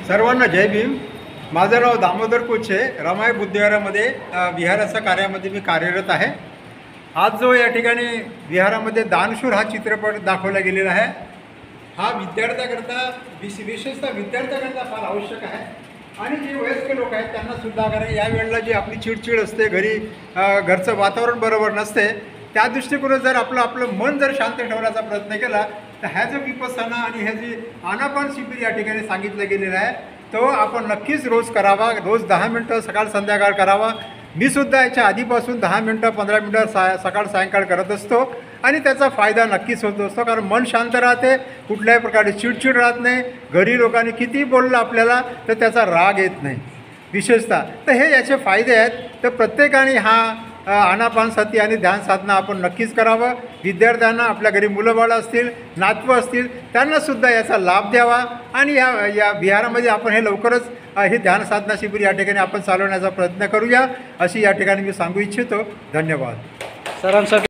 सर्वांना जय भीम। माझं नाव दामोदर कोचे, रमाई बुद्धविहारामध्ये विहाराच्या कार्यामध्ये मी कार्यरत आहे। आज जो या ठिकाणी विहारामध्ये दानशूर हा चित्रपट दाखवला गेलेला आहे, हा विद्यार्थ्याकरता विशेषतः विद्यार्थ्याकरता फार आवश्यक आहे आणि जे वयस्क लोक आहेत त्यांना सुद्धा, कारण या वेळेला जी आपली चिडचिड असते, घरी घरचं वातावरण बरोबर नसते, त्या दृष्टिकोनात जर आपलं मन जर शांत ठेवण्याचा प्रयत्न केला तर ह्या जो विपස්සना आणि ह्या जी आनापान शिबिर या ठिकाणी सांगितलं गेलेलं आहे तो आपण नक्कीच रोज करावा। रोज 10 मिनटं सकाळ संध्याकाळ करावा। मी सुद्धा याच्या आधीपासून 10 मिनटं 15 मिनटं सकाळ सायंकाळ करत असतो आणि त्याचा फायदा नक्कीच होत असतो, कारण मन शांत राहते, कुठल्याही प्रकारे चिडचिड राहत नाही, घरी लोकांनी कितीही बोललं आपल्याला तर त्याचा राग येत नाही विशेषतः। तर हे याचे फायदे आहेत। तर प्रत्येकाने हा आनापानसती आणि ध्यान साधना आपण नक्कीच करावं। विद्यार्थ्यांना, आपल्या घरी मुलं बाळं असतील, नातवं असतील, त्यांनासुद्धा याचा लाभ द्यावा आणि या विहारामध्ये आपण हे लवकरच हे ध्यान साधना शिबिर या ठिकाणी आपण चालवण्याचा प्रयत्न करूया, अशी या ठिकाणी मी सांगू इच्छितो। धन्यवाद सरांसाठी।